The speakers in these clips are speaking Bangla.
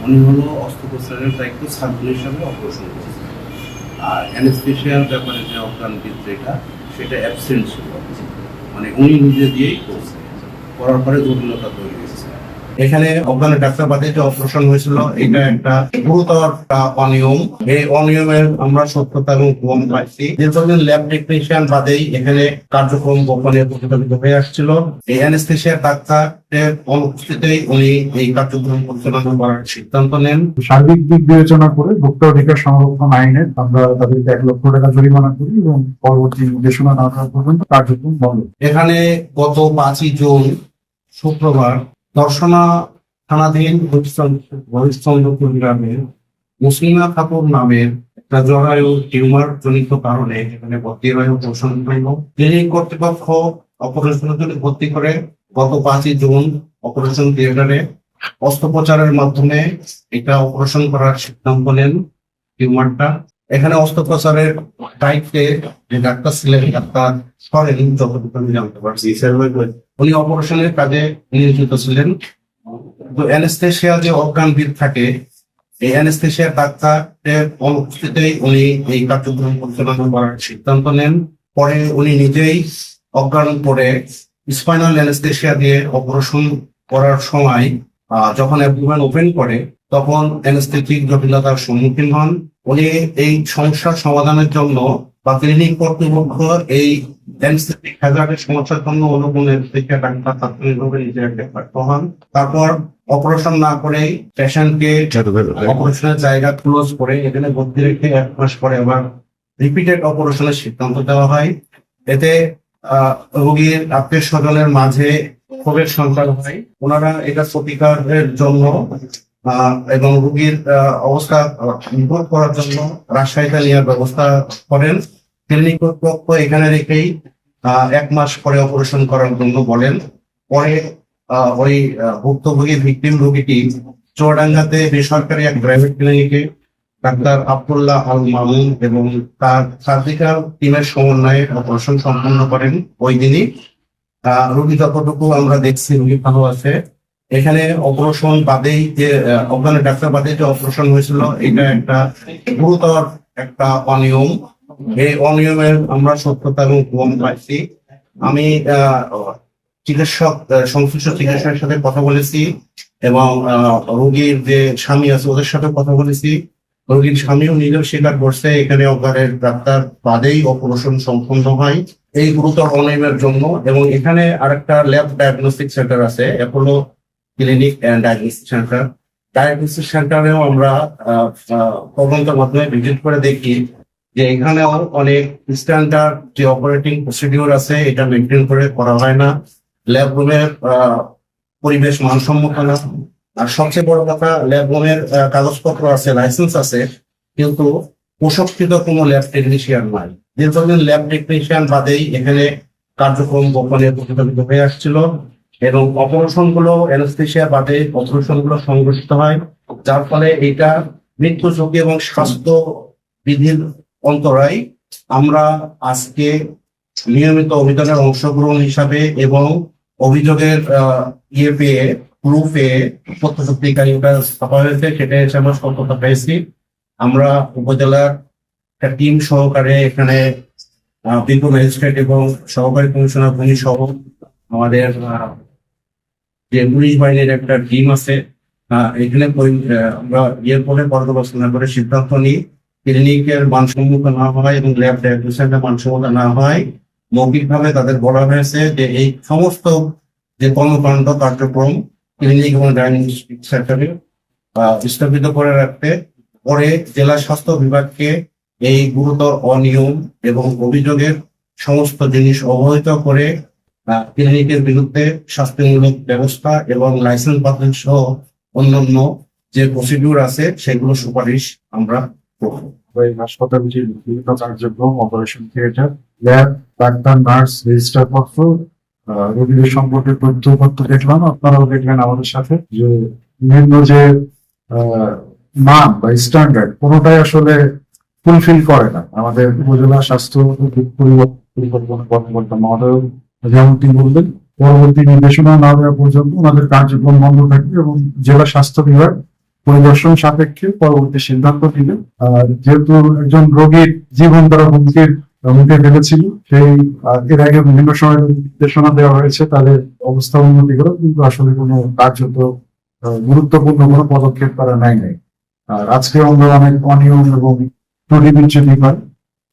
উনি হলো অস্ত্রোপচারের দায়িত্ব সার্জন হিসাবে অপারেশন করছেন। আর অ্যানেস্থেশিয়ার ব্যাপারে যে অজ্ঞান যেটা সেটা অ্যাবসেন্ট ছিল, মানে উনি নিজে দিয়েই করছে, করার পরে জটিলতা তৈরি হয়েছে। এখানে অজ্ঞানের ডাক্তার বাদে যে অপারেশন হয়েছিল এটা একটা গুরুতর অনিয়ম। এই অনিয়মের আমরা সত্যতা এবং প্রমাণ পাইছি। দীর্ঘদিন ল্যাব টেকনিশিয়ান বাদেই এখানে কার্যক্রম গোপনে প্রতিপালিত হয়ে আসছিল। এই অ্যানেস্থেশিয়ার ডাক্তারের অনুপস্থিতিতেই উনি এই কার্যক্রম পরিচালনা করার সিদ্ধান্ত নেন। সার্বিক দিক বিবেচনা করে ভোক্তা অধিকার সংরক্ষণ আইনে আমরা তাদেরকে 1 লক্ষ টাকা জরিমানা করি এবং পরবর্তী নির্দেশনা না দেওয়া পর্যন্ত কার্যক্রম বন্ধ। এখানে গত 5ই জুন শুক্রবার দর্শনা থানাধীন হরিশ্চন্দ্রপুর গ্রামের মুসলিমা খাতুন নামের একটা জরায়ু টিউমার জনিত কারণে এখানে ভর্তি হয়ে অপারেশন হইল। ক্লিনিক কর্তৃপক্ষ অপারেশনের জন্য ভর্তি করে গত 5ই জুন অপারেশন থিয়েটারে অস্ত্রোপচারের মাধ্যমে এটা অপারেশন করার সিদ্ধান্ত নেন টিউমারটা। এখানে অস্ত্রোপচারের দায়িত্বে যে ডাক্তার ছিলেন ডাক্তার সরেন, যতটুকু আমি জানতে পারছি উনি অপারেশনের কাজে নিয়োজিত ছিলেন। তো অ্যানেস্থেশিয়া যে অজ্ঞানবিদ থাকে, এই অ্যানেস্থেশিয়া ডাক্তারের অনুপস্থিতিতেই উনি এই কার্যক্রম পরিচালনা করার সিদ্ধান্ত নেন। পরে উনি নিজেই অজ্ঞান করে স্পাইনাল অ্যানেস্থেশিয়া দিয়ে অপারেশন করার সময় যখন অ্যাবডোমেন ওপেন করে তখন অ্যানেস্থেটিক জটিলতার সম্মুখীন হন। উনি এই সমস্যার সমাধানের জন্য বা ক্লিনিক কর্তৃপক্ষ এই অ্যানেস্থেটিক হ্যাজার্ডের সমস্যার জন্য অনুকূল অ্যানেস্থেশিয়া ডাক্তার তাৎক্ষণিকভাবে নিজের ব্যর্থ হন। তারপর অপারেশন না করে পেশেন্টকে অপারেশনের জায়গা ক্লোজ করে এখানে ভর্তি রেখে 1 মাস পরে আবার রিপিটেড অপারেশনের সিদ্ধান্ত দেওয়া হয়। এতে রোগীর আত্মীয় স্বজনের মাঝে ক্ষোভের সঞ্চার হয়। ওনারা এটা প্রতিকারের জন্য এবং রোগীর অবস্থা ইমপ্রুভ করার জন্য রাজশাহীতে নেওয়ার ব্যবস্থা করেন। ক্লিনিক কর্তৃপক্ষ এখানে রেখেই 1 মাস পরে অপারেশন করার জন্য বলেন। পরে ওই ভুক্তভোগী ভিকটিম রোগীটি চুয়াডাঙ্গাতে বেসরকারি এক প্রাইভেট ক্লিনিকে ডাক্তার আব্দুল্লাহ আল মামুন এবং তার সার্জিক্যাল টিমের সমন্বয়ে অপারেশন সম্পন্ন করেন ওই দিনই। রোগী যতটুকু আমরা দেখছি রোগী ভালো আছে। এখানে অপারেশন বাদেই যে অজ্ঞানের ডাক্তার বাদে যে অপারেশন হয়েছিল এটা একটা গুরুতর একটা অনিয়ম। এই অনিয়মের আমরা সত্যতা এবং প্রমাণ পাইছি। আমি চিকিৎসক সংশ্লিষ্ট চিকিৎসকের সাথে কথা বলেছি এবং রোগীর যে স্বামী আছে ওদের সাথে কথা বলেছি। রোগীর স্বামীও নিজেও স্বীকার করছে এখানে অজ্ঞানের ডাক্তার বাদেই অপারেশন সম্পন্ন হয় এই গুরুতর অনিয়মের জন্য। এবং এখানে আরেকটা ল্যাব ডায়াগনস্টিক সেন্টার আছে, Apollo clinic and diagnostic centre. Diagnostic সেন্টারেও আমরা তদন্তের মাধ্যমে ভিজিট করে দেখি যে এখানেও অনেক স্ট্যান্ডার্ড যে অপারেটিং প্রসিডিওর আছে এটা মেনটেন করে করা হয় না। ল্যাব রুমের পরিবেশ মানসম্মত না। আর সবচেয়ে বড় কথা, ল্যাব রুমের কাগজপত্র আছে, লাইসেন্স আছে, কিন্তু প্রশিক্ষিত কোনো ল্যাব টেকনিশিয়ান নাই। দীর্ঘদিন ল্যাব টেকনিশিয়ান বাদেই এখানে কার্যক্রম গোপনে প্রতিপালিত হয়ে আসছিল এবং অপারেশন গুলো অ্যানেস্থেশিয়া বাদে অপারেশন গুলো সংঘটিত হয়, যার ফলে এটা মৃত্যু ঝুঁকি এবং স্বাস্থ্য বিধির অন্তরায়। আমরা আজকে নিয়মিত অভিযানের অংশগ্রহণ হিসাবে এবং অভিযোগের পেয়ে প্রুফে তথ্যসূত্রিকারিতা ছাপা হয়েছে, সেটা এসে আমরা সত্যতা পেয়েছি। আমরা উপজেলার একটা টিম সহকারে এখানে বিজ্ঞ ম্যাজিস্ট্রেট এবং সহকারী কমিশনার ভূমি সহ আমাদের যে পুলিশ বাহিনীর একটা টিম আছে এখানে আমরা পরে পর্যবেক্ষণ করে সিদ্ধান্ত নিই ক্লিনিকের মানসম্মত না হয় এবং ল্যাব ডায়াগনোসিসের মানসম্মত না হয় মৌখিকভাবে তাদের বলা হয়েছে যে এই সমস্ত যে কর্মকাণ্ড কার্যক্রম ক্লিনিক এবং ডায়াগনস্টিক সেন্টারে স্থগিত করে রাখতে। পরে জেলা স্বাস্থ্য বিভাগকে এই গুরুতর অনিয়ম এবং অভিযোগের সমস্ত জিনিস অবহিত করে ক্লিনিকের বিরুদ্ধে শাস্তিমূলক ব্যবস্থা এবং লাইসেন্স বাতিল সহ অন্যান্য যে প্রসিডিউর আছে সেগুলো সুপারিশ আমরা করব। হাসপাতাল যে বিভিন্ন কার্যক্রম, operation theatre, lab, doctor, nurse, register পত্র, রোগীদের সম্পর্কে তথ্যপত্র দেখলাম, আপনারাও দেখলেন আমাদের সাথে যে বিভিন্ন যে মান বা স্ট্যান্ডার্ড কোনোটাই আসলে ফুলফিল করে না। আমাদের উপজেলা স্বাস্থ্য পরিকল্পনা কর্মকর্তা মহোদয় যেমনটি বললেন, পরবর্তী নির্দেশনা না দেওয়া পর্যন্ত ওনাদের কার্যক্রম বন্ধ থাকবে এবং জেলা স্বাস্থ্য বিভাগ পরিদর্শন সাপেক্ষে পরবর্তী সিদ্ধান্ত নিবে। আর যেহেতু একজন রোগীর জীবন তারা হুমকির মুখে ফেলেছিল, সেই এর আগে বিভিন্ন সময় নির্দেশনা দেওয়া হয়েছে তাদের অবস্থা উন্নতি করে, কিন্তু আসলে কোনো কার্যত গুরুত্বপূর্ণ কোনো পদক্ষেপ তারা নেয় নাই। আর আজকে আমরা অনেক অনিয়ম এবং ত্রুটি বিচ্যুতি হয়।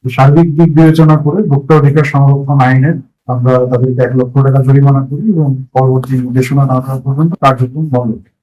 তো সার্বিক দিক বিবেচনা করে ভোক্তা অধিকার সংরক্ষণ আইনে আমরা তাদেরকে 1 লক্ষ টাকা জরিমানা করি এবং পরবর্তী নির্দেশনা না দেওয়া পর্যন্ত কার্যক্রম বন্ধ করি।